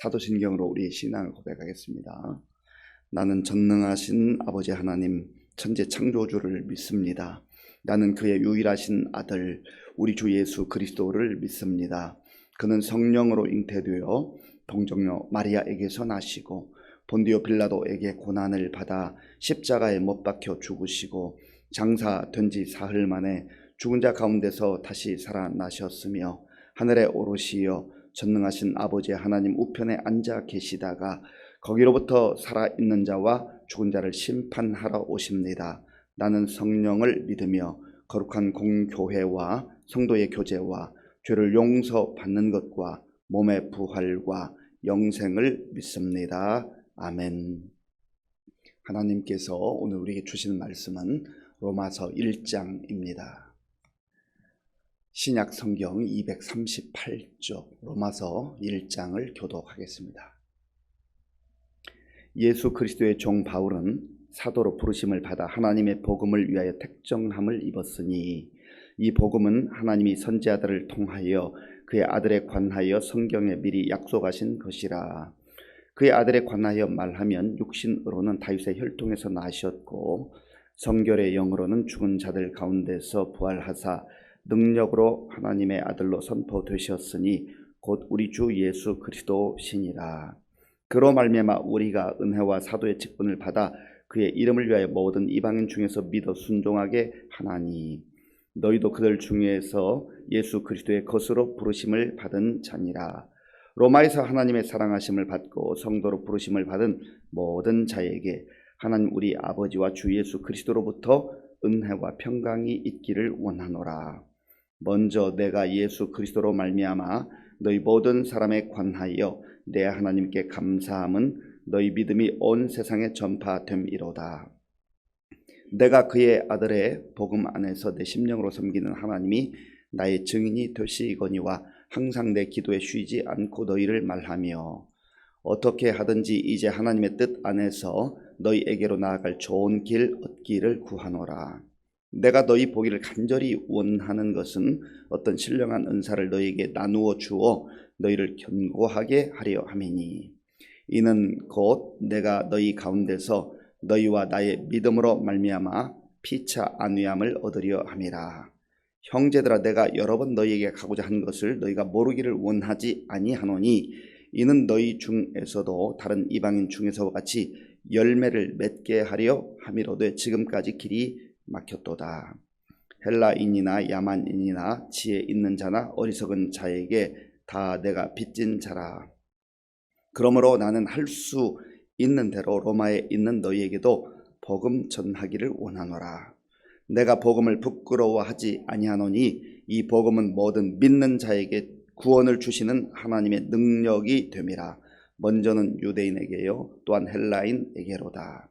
사도신경으로 우리의 신앙을 고백하겠습니다. 나는 전능하신 아버지 하나님 천재 창조주를 믿습니다. 나는 그의 유일하신 아들 우리 주 예수 그리스도를 믿습니다. 그는 성령으로 잉태되어 동정녀 마리아에게서 나시고 본디오 빌라도에게 고난을 받아 십자가에 못 박혀 죽으시고 장사된 지 사흘 만에 죽은 자 가운데서 다시 살아나셨으며 하늘에 오르시어 전능하신 아버지 하나님 우편에 앉아 계시다가 거기로부터 살아있는 자와 죽은 자를 심판하러 오십니다. 나는 성령을 믿으며 거룩한 공교회와 성도의 교제와 죄를 용서받는 것과 몸의 부활과 영생을 믿습니다. 아멘. 하나님께서 오늘 우리에게 주시는 말씀은 로마서 1장입니다. 신약 성경 238쪽 로마서 1장을 교독하겠습니다. 예수 그리스도의 종 바울은 사도로 부르심을 받아 하나님의 복음을 위하여 택정함을 입었으니 이 복음은 하나님이 선지자들을 통하여 그의 아들에 관하여 성경에 미리 약속하신 것이라. 그의 아들에 관하여 말하면 육신으로는 다윗의 혈통에서 나셨고 성결의 영으로는 죽은 자들 가운데서 부활하사 능력으로 하나님의 아들로 선포되셨으니 곧 우리 주 예수 그리스도시니라. 그로 말미암아 우리가 은혜와 사도의 직분을 받아 그의 이름을 위하여 모든 이방인 중에서 믿어 순종하게 하나니 너희도 그들 중에서 예수 그리스도의 것으로 부르심을 받은 자니라. 로마에서 하나님의 사랑하심을 받고 성도로 부르심을 받은 모든 자에게 하나님 우리 아버지와 주 예수 그리스도로부터 은혜와 평강이 있기를 원하노라. 먼저 내가 예수 그리스도로 말미암아 너희 모든 사람에 관하여 내 하나님께 감사함은 너희 믿음이 온 세상에 전파됨이로다. 내가 그의 아들의 복음 안에서 내 심령으로 섬기는 하나님이 나의 증인이 되시거니와 항상 내 기도에 쉬지 않고 너희를 말하며 어떻게 하든지 이제 하나님의 뜻 안에서 너희에게로 나아갈 좋은 길 얻기를 구하노라. 내가 너희 보기를 간절히 원하는 것은 어떤 신령한 은사를 너희에게 나누어 주어 너희를 견고하게 하려 함이니 이는 곧 내가 너희 가운데서 너희와 나의 믿음으로 말미암아 피차 안위함을 얻으려 함이라. 형제들아 내가 여러 번 너희에게 가고자 한 것을 너희가 모르기를 원하지 아니하노니 이는 너희 중에서도 다른 이방인 중에서와 같이 열매를 맺게 하려 함이로되 지금까지 길이 막혔도다. 헬라인이나 야만인이나 지혜 있는 자나 어리석은 자에게 다 내가 빚진 자라. 그러므로 나는 할 수 있는 대로 로마에 있는 너희에게도 복음 전하기를 원하노라. 내가 복음을 부끄러워하지 아니하노니 이 복음은 모든 믿는 자에게 구원을 주시는 하나님의 능력이 됨이라. 먼저는 유대인에게요 또한 헬라인에게로다.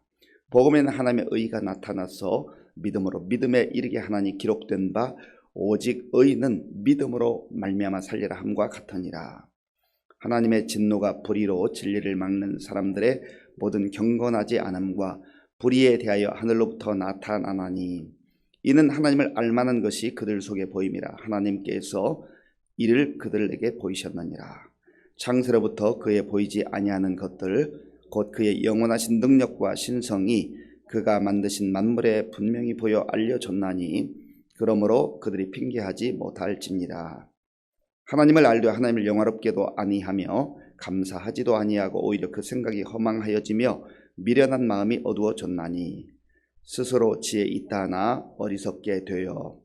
복음에는 하나님의 의가 나타나서 믿음으로 믿음에 이르게 하나니 기록된 바 오직 의는 믿음으로 말미암아 살리라 함과 같으니라. 하나님의 진노가 불의로 진리를 막는 사람들의 모든 경건하지 않음과 불의에 대하여 하늘로부터 나타나나니 이는 하나님을 알만한 것이 그들 속에 보임이라. 하나님께서 이를 그들에게 보이셨느니라. 창세로부터 그에 보이지 아니하는 것들 곧 그의 영원하신 능력과 신성이 그가 만드신 만물에 분명히 보여 알려졌나니 그러므로 그들이 핑계하지 못할지니라. 하나님을 알되 하나님을 영화롭게도 아니하며 감사하지도 아니하고 오히려 그 생각이 허망하여지며 미련한 마음이 어두워졌나니 스스로 지혜 있다 하나 어리석게 되어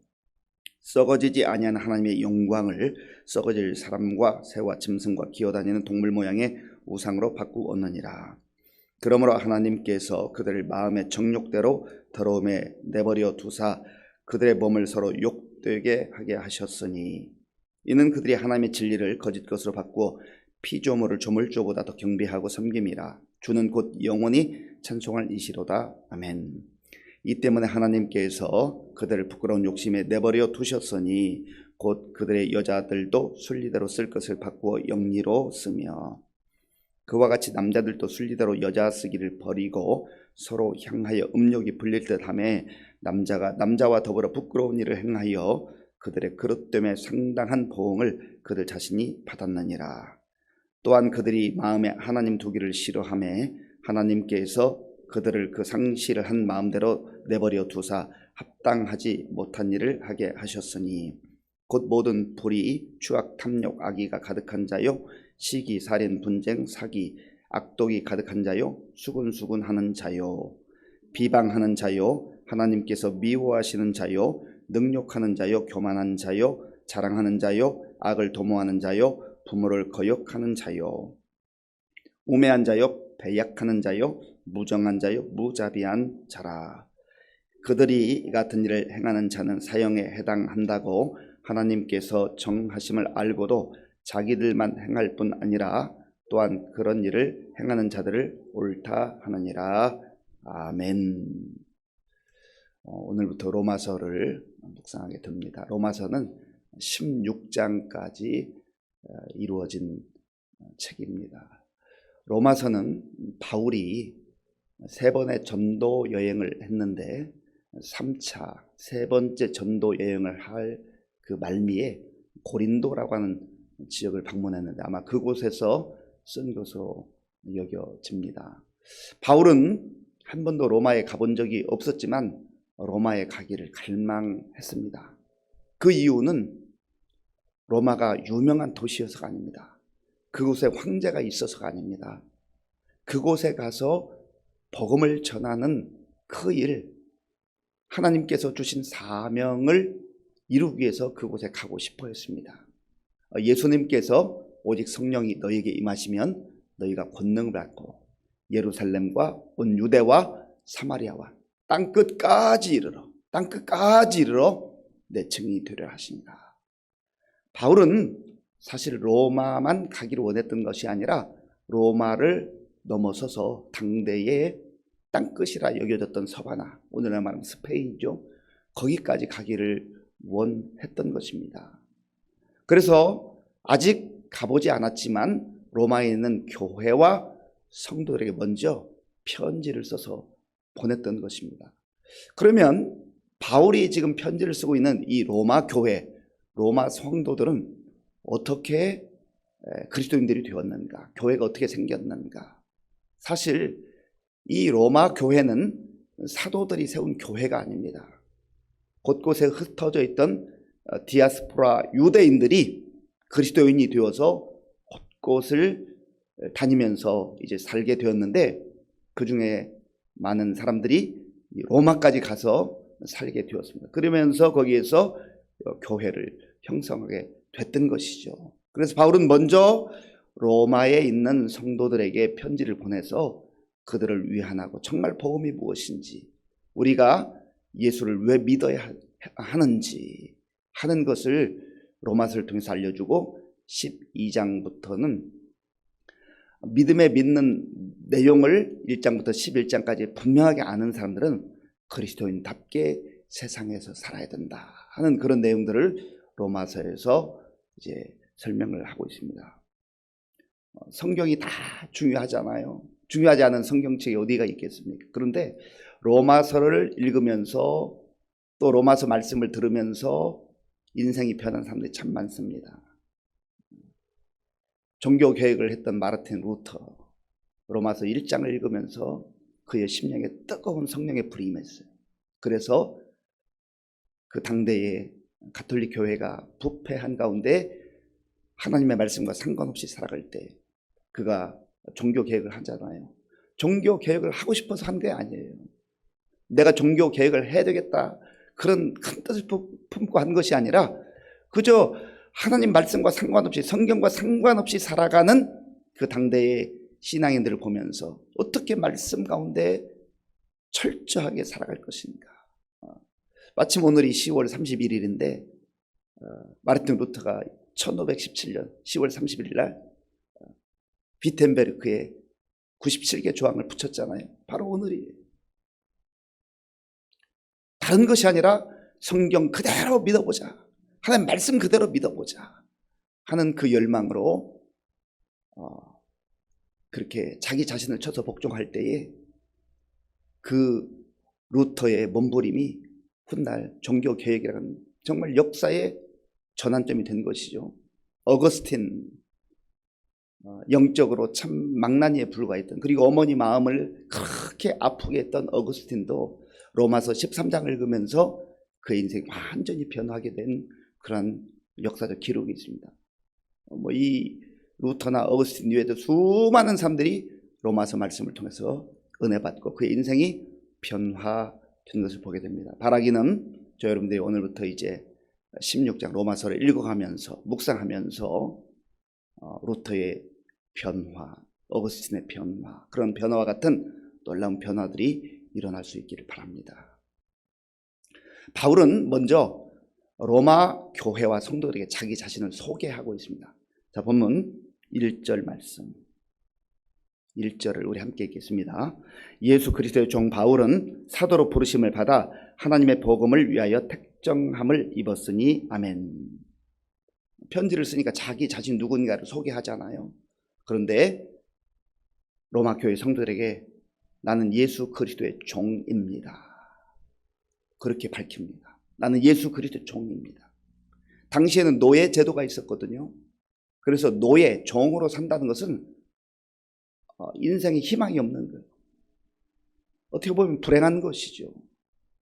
썩어지지 아니한 하나님의 영광을 썩어질 사람과 새와 짐승과 기어다니는 동물 모양의 우상으로 바꾸었느니라. 그러므로 하나님께서 그들을 마음의 정욕대로 더러움에 내버려 두사 그들의 몸을 서로 욕되게 하게 하셨으니 이는 그들이 하나님의 진리를 거짓 것으로 바꾸어 피조물을 조물주보다 더 경배하고 섬김이라. 주는 곧 영원히 찬송할 이시로다. 아멘. 이 때문에 하나님께서 그들을 부끄러운 욕심에 내버려 두셨으니 곧 그들의 여자들도 순리대로 쓸 것을 바꾸어 영리로 쓰며 그와 같이 남자들도 순리대로 여자 쓰기를 버리고 서로 향하여 음욕이 불릴 듯하며 남자가 남자와 더불어 부끄러운 일을 행하여 그들의 그릇됨에 상당한 보응을 그들 자신이 받았느니라. 또한 그들이 마음에 하나님 두기를 싫어하매 하나님께서 그들을 그 상실을 한 마음대로 내버려 두사 합당하지 못한 일을 하게 하셨으니 곧 모든 불의, 추악, 탐욕, 악의가 가득한 자요, 시기, 살인, 분쟁, 사기, 악독이 가득한 자요, 수군수군하는 자요, 비방하는 자요, 하나님께서 미워하시는 자요, 능욕하는 자요, 교만한 자요, 자랑하는 자요, 악을 도모하는 자요, 부모를 거역하는 자요, 우매한 자요, 배약하는 자요, 무정한 자요, 무자비한 자라. 그들이 이 같은 일을 행하는 자는 사형에 해당한다고 하나님께서 정하심을 알고도 자기들만 행할 뿐 아니라 또한 그런 일을 행하는 자들을 옳다 하느니라. 아멘. 오늘부터 로마서를 묵상하게 됩니다. 로마서는 16장까지 이루어진 책입니다. 로마서는 바울이 3번의 전도 여행을 했는데 3차 세 번째 전도 여행을 할 그 말미에 고린도라고 하는 지역을 방문했는데 아마 그곳에서 쓴 것으로 여겨집니다. 바울은 한 번도 로마에 가본 적이 없었지만 로마에 가기를 갈망했습니다. 그 이유는 로마가 유명한 도시여서가 아닙니다. 그곳에 황제가 있어서가 아닙니다. 그곳에 가서 복음을 전하는 그 일, 하나님께서 주신 사명을 이루기 위해서 그곳에 가고 싶어 했습니다. 예수님께서 오직 성령이 너에게 임하시면 너희가 권능을 받고 예루살렘과 온 유대와 사마리아와 땅끝까지 이르러 내 증인이 되려 하십니다. 바울은 사실 로마만 가기를 원했던 것이 아니라 로마를 넘어서서 당대의 땅끝이라 여겨졌던 서바나, 오늘날 말하면 스페인이죠. 거기까지 가기를 원했던 것입니다. 그래서 아직 가보지 않았지만 로마에 있는 교회와 성도들에게 먼저 편지를 써서 보냈던 것입니다. 그러면 바울이 지금 편지를 쓰고 있는 이 로마 교회, 로마 성도들은 어떻게 그리스도인들이 되었는가? 교회가 어떻게 생겼는가? 사실 이 로마 교회는 사도들이 세운 교회가 아닙니다. 곳곳에 흩어져 있던 디아스포라 유대인들이 그리스도인이 되어서 곳곳을 다니면서 이제 살게 되었는데 그 중에 많은 사람들이 로마까지 가서 살게 되었습니다. 그러면서 거기에서 교회를 형성하게 됐던 것이죠. 그래서 바울은 먼저 로마에 있는 성도들에게 편지를 보내서 그들을 위안하고 정말 복음이 무엇인지, 우리가 예수를 왜 믿어야 하는지 하는 것을 로마서를 통해서 알려주고 12장부터는 믿음에 믿는 내용을 1장부터 11장까지 분명하게 아는 사람들은 그리스도인답게 세상에서 살아야 된다 하는 그런 내용들을 로마서에서 이제 설명을 하고 있습니다. 성경이 다 중요하잖아요. 중요하지 않은 성경책이 어디가 있겠습니까? 그런데 로마서를 읽으면서 또 로마서 말씀을 들으면서 인생이 변한 사람들이 참 많습니다. 종교 개혁을 했던 마르틴 루터, 로마서 1장을 읽으면서 그의 심령에 뜨거운 성령의 불이 임했어요. 그래서 그 당대의 가톨릭 교회가 부패한 가운데 하나님의 말씀과 상관없이 살아갈 때 그가 종교 개혁을 하잖아요. 종교 개혁을 하고 싶어서 한 게 아니에요. 내가 종교 개혁을 해야 되겠다 그런 큰 뜻을 품고 한 것이 아니라 그저 하나님 말씀과 상관없이, 성경과 상관없이 살아가는 그 당대의 신앙인들을 보면서 어떻게 말씀 가운데 철저하게 살아갈 것인가. 마침 오늘이 10월 31일인데 마르틴 루터가 1517년 10월 31일 날 비텐베르크에 97개 조항을 붙였잖아요. 바로 오늘이에요. 다른 것이 아니라 성경 그대로 믿어보자, 하나님 말씀 그대로 믿어보자 하는 그 열망으로 그렇게 자기 자신을 쳐서 복종할 때에 그 루터의 몸부림이 훗날 종교개혁이라는 정말 역사의 전환점이 된 것이죠. 어거스틴, 영적으로 참 망나니에 불과했던, 그리고 어머니 마음을 그렇게 아프게 했던 어거스틴도 로마서 13장을 읽으면서 그의 인생이 완전히 변하게 된 그런 역사적 기록이 있습니다. 이 루터나 어거스틴 외에도 수많은 사람들이 로마서 말씀을 통해서 은혜 받고 그의 인생이 변화된 것을 보게 됩니다. 바라기는 저 여러분들이 오늘부터 이제 16장 로마서를 읽어가면서 묵상하면서 루터의 변화, 어거스틴의 변화, 그런 변화와 같은 놀라운 변화들이 일어날 수 있기를 바랍니다. 바울은 먼저 로마 교회와 성도들에게 자기 자신을 소개하고 있습니다. 자, 본문 1절 말씀, 1절을 우리 함께 읽겠습니다. 예수 그리스도의 종 바울은 사도로 부르심을 받아 하나님의 복음을 위하여 택정함을 입었으니 아멘. 편지를 쓰니까 자기 자신 누군가를 소개하잖아요. 그런데 로마 교회 성도들에게 나는 예수 그리스도의 종입니다, 그렇게 밝힙니다. 나는 예수 그리스도의 종입니다. 당시에는 노예 제도가 있었거든요. 그래서 노예, 종으로 산다는 것은 인생에 희망이 없는 거예요. 어떻게 보면 불행한 것이죠.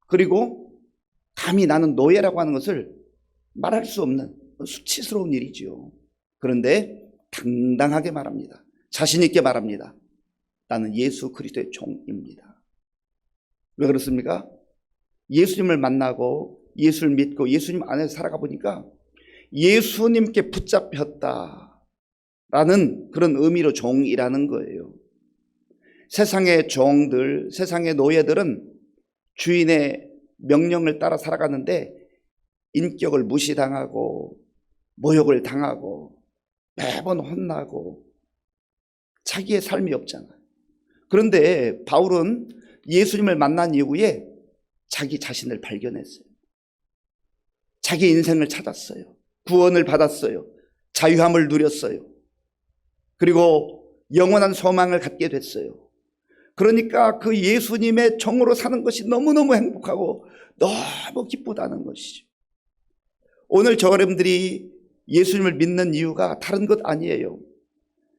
그리고 감히 나는 노예라고 하는 것을 말할 수 없는 수치스러운 일이죠. 그런데 당당하게 말합니다. 자신 있게 말합니다. 나는 예수 그리스도의 종입니다. 왜 그렇습니까? 예수님을 만나고 예수를 믿고 예수님 안에서 살아가 보니까 예수님께 붙잡혔다라는 그런 의미로 종이라는 거예요. 세상의 종들, 세상의 노예들은 주인의 명령을 따라 살아가는데 인격을 무시당하고 모욕을 당하고 매번 혼나고 자기의 삶이 없잖아요. 그런데 바울은 예수님을 만난 이후에 자기 자신을 발견했어요. 자기 인생을 찾았어요. 구원을 받았어요. 자유함을 누렸어요. 그리고 영원한 소망을 갖게 됐어요. 그러니까 그 예수님의 종으로 사는 것이 너무너무 행복하고 너무 기쁘다는 것이죠. 오늘 저 여러분들이 예수님을 믿는 이유가 다른 것 아니에요.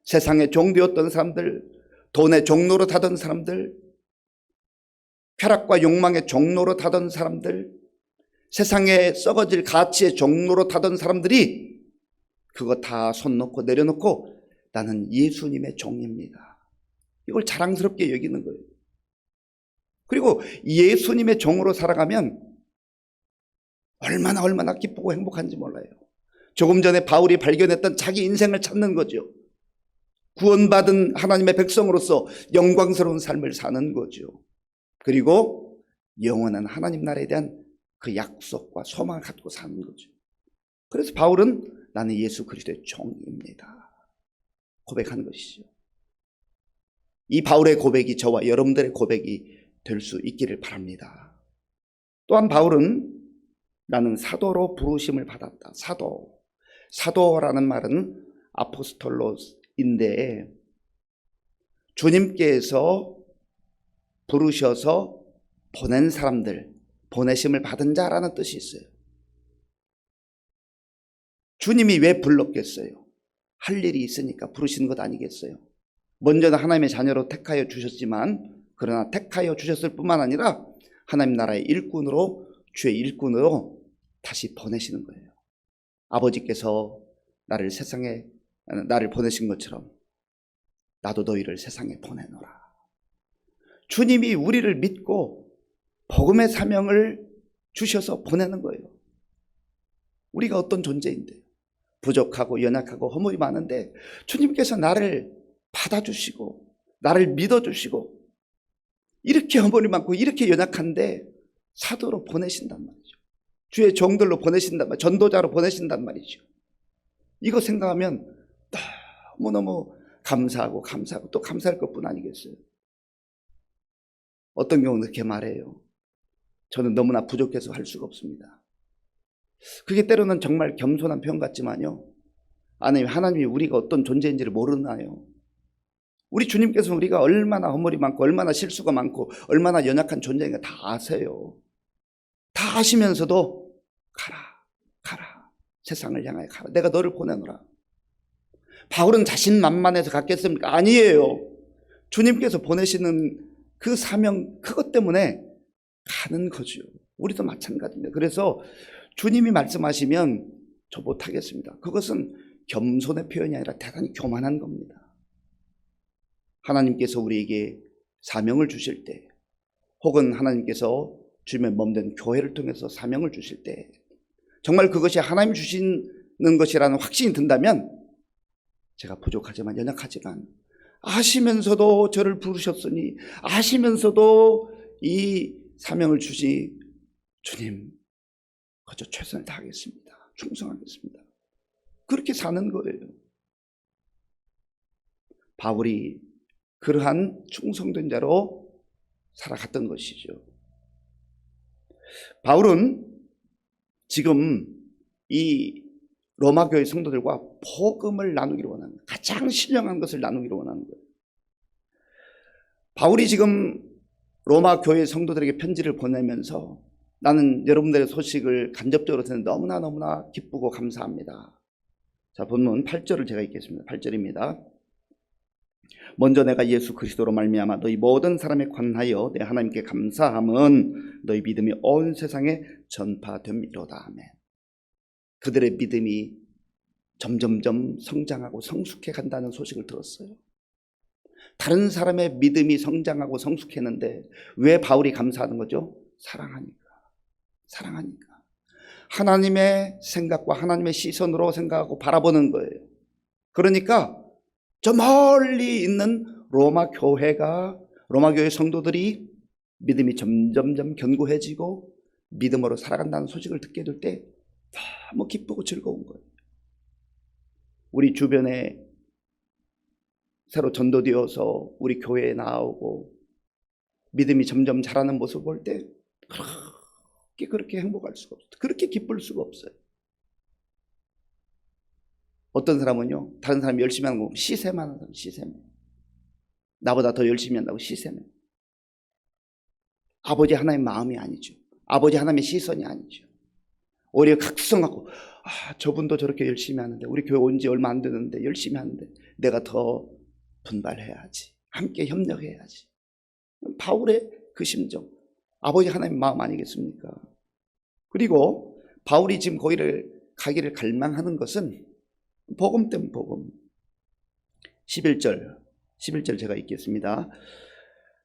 세상의 종되었던 사람들, 돈의 종로로 타던 사람들, 쾌락과 욕망의 종로로 타던 사람들, 세상에 썩어질 가치의 종로로 타던 사람들이 그거 다 손 놓고 내려놓고 나는 예수님의 종입니다, 이걸 자랑스럽게 여기는 거예요. 그리고 예수님의 종으로 살아가면 얼마나 기쁘고 행복한지 몰라요. 조금 전에 바울이 발견했던 자기 인생을 찾는 거죠. 구원받은 하나님의 백성으로서 영광스러운 삶을 사는 거죠. 그리고 영원한 하나님 나라에 대한 그 약속과 소망을 갖고 사는 거죠. 그래서 바울은 나는 예수 그리스도의 종입니다, 고백하는 것이죠. 이 바울의 고백이 저와 여러분들의 고백이 될 수 있기를 바랍니다. 또한 바울은 나는 사도로 부르심을 받았다. 사도라는 말은 아포스톨로스인데 주님께서 부르셔서 보낸 사람들, 보내심을 받은 자라는 뜻이 있어요. 주님이 왜 불렀겠어요? 할 일이 있으니까 부르신 것 아니겠어요? 먼저는 하나님의 자녀로 택하여 주셨지만, 그러나 택하여 주셨을 뿐만 아니라 하나님 나라의 일꾼으로, 주의 일꾼으로 다시 보내시는 거예요. 아버지께서 나를 보내신 것처럼 나도 너희를 세상에 보내노라. 주님이 우리를 믿고 복음의 사명을 주셔서 보내는 거예요. 우리가 어떤 존재인데, 부족하고 연약하고 허물이 많은데 주님께서 나를 받아주시고 나를 믿어주시고 이렇게 허물이 많고 이렇게 연약한데 사도로 보내신단 말이죠. 주의 종들로 보내신단 말이죠. 전도자로 보내신단 말이죠. 이거 생각하면 너무너무 감사하고 또 감사할 것뿐 아니겠어요. 어떤 경우는 그렇게 말해요. 저는 너무나 부족해서 할 수가 없습니다. 그게 때로는 정말 겸손한 표현 같지만요, 하나님이 우리가 어떤 존재인지를 모르나요? 우리 주님께서는 우리가 얼마나 허물이 많고 얼마나 실수가 많고 얼마나 연약한 존재인가 다 아세요. 다 아시면서도 가라 세상을 향하여 가라, 내가 너를 보내노라. 바울은 자신만만해서 갔겠습니까? 아니에요. 주님께서 보내시는 그 사명, 그것 때문에 가는 거죠. 우리도 마찬가지입니다. 그래서 주님이 말씀하시면 저 못하겠습니다. 그것은 겸손의 표현이 아니라 대단히 교만한 겁니다. 하나님께서 우리에게 사명을 주실 때, 혹은 하나님께서 주님의 몸된 교회를 통해서 사명을 주실 때, 정말 그것이 하나님 주시는 것이라는 확신이 든다면, 제가 부족하지만 연약하지만 아시면서도 저를 부르셨으니, 아시면서도 이 사명을 주시 주님, 그저 최선을 다하겠습니다. 충성하겠습니다. 그렇게 사는 거예요. 바울이 그러한 충성된 자로 살아갔던 것이죠. 바울은 지금 이 로마 교회 성도들과 복음을 나누기를 원하는 거예요. 가장 신령한 것을 나누기를 원하는 거예요. 바울이 지금 로마 교회 성도들에게 편지를 보내면서 나는 여러분들의 소식을 간접적으로 듣는 너무나 기쁘고 감사합니다. 자, 본문 8절을 제가 읽겠습니다. 8절입니다. 먼저 내가 예수 그리스도로 말미암아 너희 모든 사람에 관하여 내 하나님께 감사함은 너희 믿음이 온 세상에 전파됨이로다. 아멘. 그들의 믿음이 점점점 성장하고 성숙해 간다는 소식을 들었어요. 다른 사람의 믿음이 성장하고 성숙했는데 왜 바울이 감사하는 거죠? 사랑하니까. 하나님의 생각과 하나님의 시선으로 생각하고 바라보는 거예요. 그러니까 저 멀리 있는 로마 교회 성도들이 믿음이 점점점 견고해지고 믿음으로 살아간다는 소식을 듣게 될 때 너무 기쁘고 즐거운 거예요. 우리 주변에 새로 전도되어서 우리 교회에 나오고 믿음이 점점 자라는 모습을 볼 때 그렇게 행복할 수가 없어요. 그렇게 기쁠 수가 없어요. 어떤 사람은요, 다른 사람이 열심히 하는 거 시샘하는 사람, 시샘. 나보다 더 열심히 한다고 시샘해. 아버지 하나님의 마음이 아니죠. 아버지 하나님의 시선이 아니죠. 오히려 각성하고, 저분도 저렇게 열심히 하는데, 우리 교회 온 지 얼마 안 되는데 열심히 하는데 내가 더 분발해야지. 함께 협력해야지. 바울의 그 심정, 아버지 하나님의 마음 아니겠습니까? 그리고 바울이 지금 거기를 가기를 갈망하는 것은 복음 때문에 복음. 11절 제가 읽겠습니다.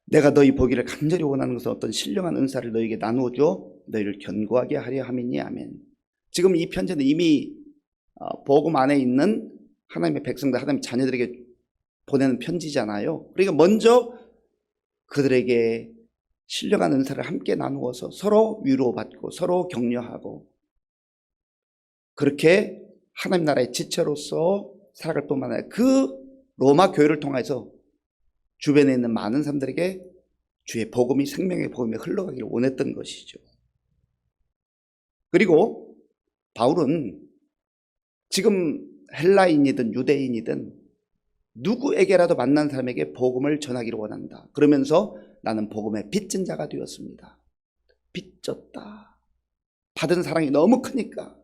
내가 너희 보기를 간절히 원하는 것은 어떤 신령한 은사를 너희에게 나누어줘 너희를 견고하게 하려 함이니. 아멘. 지금 이 편지는 이미 복음 안에 있는 하나님의 백성들, 하나님의 자녀들에게 보내는 편지잖아요. 그러니까 먼저 그들에게 신령한 은사를 함께 나누어서 서로 위로받고 서로 격려하고 그렇게 하나님 나라의 지체로서 살아갈 뿐만 아니라 그 로마 교회를 통해서 주변에 있는 많은 사람들에게 주의 복음이, 생명의 복음이 흘러가기를 원했던 것이죠. 그리고 바울은 지금 헬라인이든 유대인이든 누구에게라도 만난 사람에게 복음을 전하기를 원한다. 그러면서 나는 복음의 빚진 자가 되었습니다. 빚졌다. 받은 사랑이 너무 크니까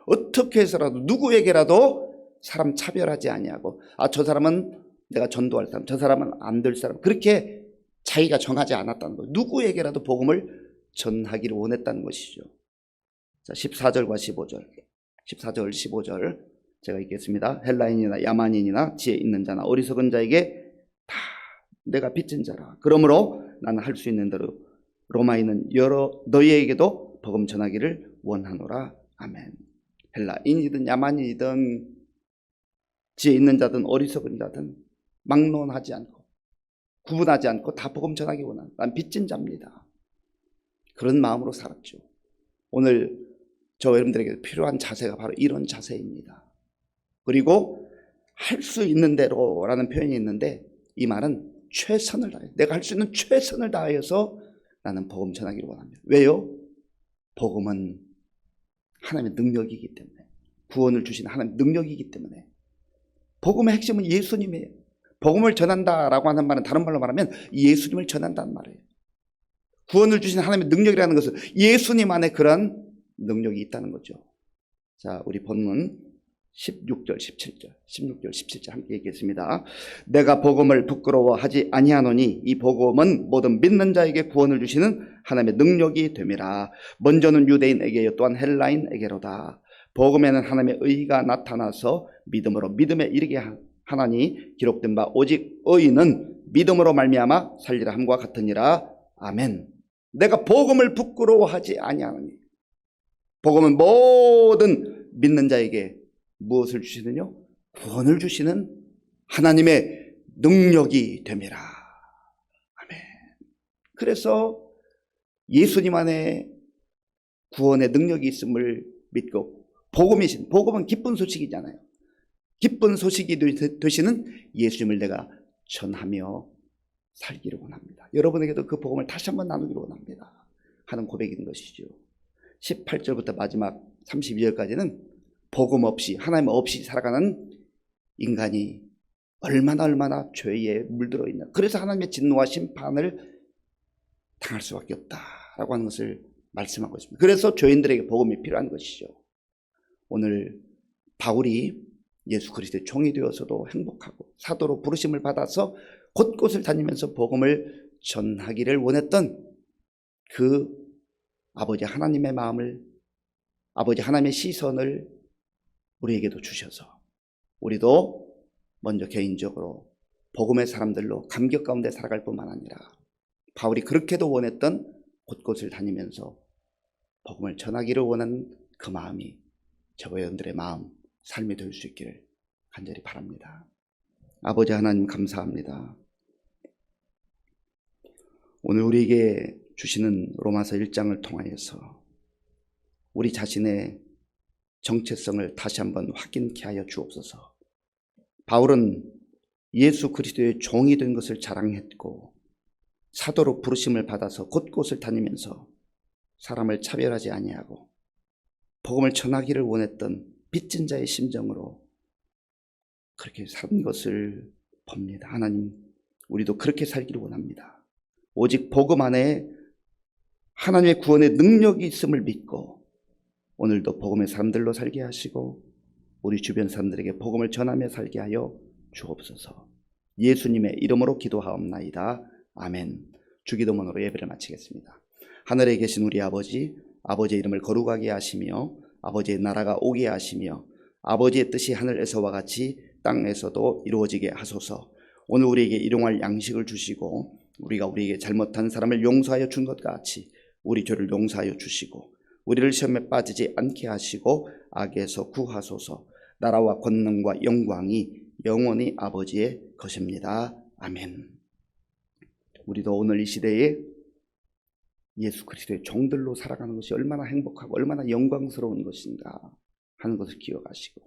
어떻게 해서라도 누구에게라도 사람 차별하지 아니하고 저 사람은 내가 전도할 사람, 저 사람은 안 될 사람, 그렇게 자기가 정하지 않았다는 거예요. 누구에게라도 복음을 전하기를 원했다는 것이죠. 자, 14절과 15절 14절 15절 제가 읽겠습니다. 헬라인이나 야만인이나 지혜 있는 자나 어리석은 자에게 다 내가 빚진 자라. 그러므로 나는 할 수 있는 대로 로마인은 여러 너희에게도 복음 전하기를 원하노라. 아멘. 헬라인이든 야만인이든 지혜 있는 자든 어리석은 자든 막론하지 않고 구분하지 않고 다 복음 전하기 원한다. 난 빚진 자입니다. 그런 마음으로 살았죠. 오늘 저 여러분들에게 필요한 자세가 바로 이런 자세입니다. 그리고 할 수 있는 대로라는 표현이 있는데 이 말은 최선을 다해, 내가 할 수 있는 최선을 다하여서 나는 복음 전하기를 원합니다. 왜요? 복음은 하나님의 능력이기 때문에, 구원을 주신 하나님의 능력이기 때문에. 복음의 핵심은 예수님이에요. 복음을 전한다라고 하는 말은 다른 말로 말하면 예수님을 전한다는 말이에요. 구원을 주신 하나님의 능력이라는 것은 예수님 안에 그런 능력이 있다는 거죠. 자, 우리 본문 16절 17절 16절 17절 함께 읽겠습니다. 내가 복음을 부끄러워하지 아니하노니 이 복음은 모든 믿는 자에게 구원을 주시는 하나님의 능력이 됨이라. 먼저는 유대인에게요 또한 헬라인에게로다. 복음에는 하나님의 의가 나타나서 믿음으로 믿음에 이르게 하나니 기록된 바 오직 의인은 믿음으로 말미암아 살리라 함과 같으니라. 아멘. 내가 복음을 부끄러워하지 아니하노니, 복음은 모든 믿는 자에게 무엇을 주시느냐? 구원을 주시는 하나님의 능력이 됨이라. 아멘. 그래서 예수님 안에 구원의 능력이 있음을 믿고, 복음은 기쁜 소식이잖아요. 기쁜 소식이 되시는 예수님을 내가 전하며 살기를 원합니다. 여러분에게도 그 복음을 다시 한번 나누기를 원합니다 하는 고백인 것이죠. 18절부터 마지막 32절까지는 복음 없이, 하나님 없이 살아가는 인간이 얼마나 죄에 물들어 있나, 그래서 하나님의 진노와 심판을 당할 수밖에 없다라고 하는 것을 말씀하고 있습니다. 그래서 죄인들에게 복음이 필요한 것이죠. 오늘 바울이 예수 그리스도의 종이 되어서도 행복하고 사도로 부르심을 받아서 곳곳을 다니면서 복음을 전하기를 원했던 그 아버지 하나님의 마음을, 아버지 하나님의 시선을 우리에게도 주셔서 우리도 먼저 개인적으로 복음의 사람들로 감격 가운데 살아갈 뿐만 아니라 바울이 그렇게도 원했던 곳곳을 다니면서 복음을 전하기를 원하는 그 마음이 저와 여러분들의 마음, 삶이 될 수 있기를 간절히 바랍니다. 아버지 하나님 감사합니다. 오늘 우리에게 주시는 로마서 1장을 통하여서 우리 자신의 정체성을 다시 한번 확인케 하여 주옵소서. 바울은 예수 그리스도의 종이 된 것을 자랑했고 사도로 부르심을 받아서 곳곳을 다니면서 사람을 차별하지 아니하고 복음을 전하기를 원했던 빚진 자의 심정으로 그렇게 산 것을 봅니다. 하나님, 우리도 그렇게 살기를 원합니다. 오직 복음 안에 하나님의 구원의 능력이 있음을 믿고 오늘도 복음의 사람들로 살게 하시고 우리 주변 사람들에게 복음을 전하며 살게 하여 주옵소서. 예수님의 이름으로 기도하옵나이다. 아멘. 주기도문으로 예배를 마치겠습니다. 하늘에 계신 우리 아버지, 아버지의 이름을 거룩하게 하시며 아버지의 나라가 오게 하시며 아버지의 뜻이 하늘에서와 같이 땅에서도 이루어지게 하소서. 오늘 우리에게 일용할 양식을 주시고 우리가 우리에게 잘못한 사람을 용서하여 준 것 같이 우리 죄를 용서하여 주시고 우리를 시험에 빠지지 않게 하시고 악에서 구하소서. 나라와 권능과 영광이 영원히 아버지의 것입니다. 아멘. 우리도 오늘 이 시대에 예수 그리스도의 종들로 살아가는 것이 얼마나 행복하고 얼마나 영광스러운 것인가 하는 것을 기억하시고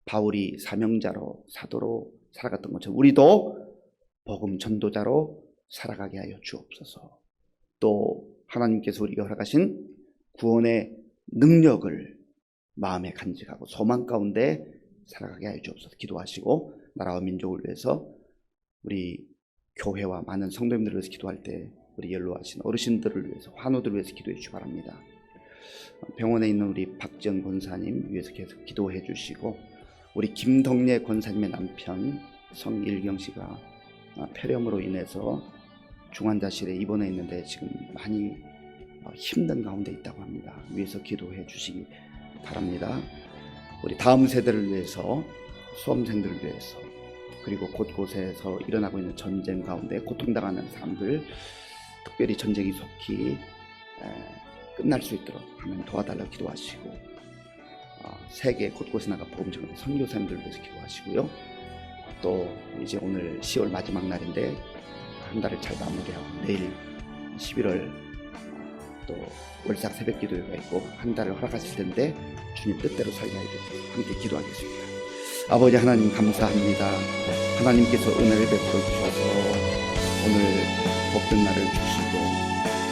바울이 사명자로 사도로 살아갔던 것처럼 우리도 복음 전도자로 살아가게 하여 주옵소서. 또 하나님께서 우리에게 허락하신 구원의 능력을 마음에 간직하고 소망 가운데 살아가게 하여 주옵소서. 기도하시고 나라와 민족을 위해서 우리 교회와 많은 성도님들을 위해서 기도할 때 우리 연로하신 어르신들을 위해서, 환우들을 위해서 기도해 주시기 바랍니다. 병원에 있는 우리 박지영 권사님 위해서 계속 기도해 주시고 우리 김덕래 권사님의 남편 성일경 씨가 폐렴으로 인해서 중환자실에 입원해 있는데 지금 많이 힘든 가운데 있다고 합니다. 위해서 기도해 주시기 바랍니다. 우리 다음 세대를 위해서, 수험생들을 위해서, 그리고 곳곳에서 일어나고 있는 전쟁 가운데 고통당하는 사람들, 특별히 전쟁이 속히 끝날 수 있도록 하나님 도와달라고 기도하시고 세계 곳곳에 나가 복음 전하는 선교사님들을 위해서 기도하시고요. 또 이제 오늘 10월 마지막 날인데 한 달을 잘 마무리하고 내일 11월 또 월삭 새벽 기도회가 있고 한 달을 허락하실 텐데 주님 뜻대로 살게 해주셔서 함께 기도하겠습니다. 아버지 하나님 감사합니다. 하나님께서 은혜를 베풀어 주셔서 오늘 복된 날을 주시고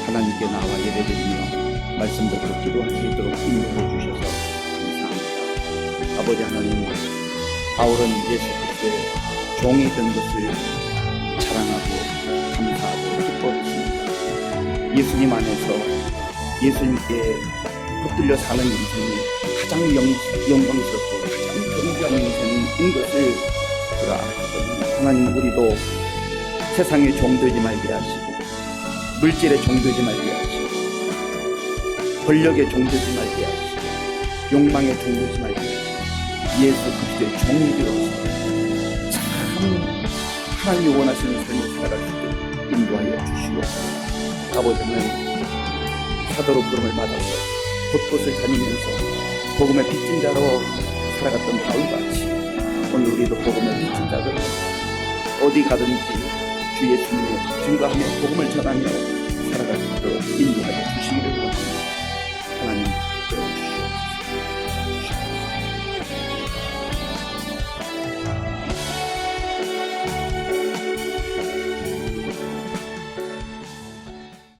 하나님께 나와 예배드리며 말씀대로 기도할 수 있도록 인도해 주셔서 감사합니다. 아버지 하나님, 바울은 예수 그리스도의 종이 된 것을 자랑하고 감사하고 기뻐했습니다. 예수님 안에서 예수님께 붙들려 사는 인생이 가장 영광스럽고 가장 귀한 인생인 것을 그가 알았거든요. 하나님, 우리도 세상의 종되지 말게 하시고 물질의 종되지 말게 하시고 권력의 종되지 말게 하시고 욕망의 종되지 말게 하시고 예수 그리스도의 종이 되어서 참 하나님이 원하시는 삶을 살아갈 수 있도록 인도하여 주시고, 아버지는 사도로 부름을 받아서 곳곳을 다니면서 복음의 빚진 자로 살아갔던 바울같이 오늘 우리도 복음의 빚진 자들로 어디 가든지 주 예수님의 증거하며 복음을 전하며 살아갈 수 있도록 인도하여 주시기를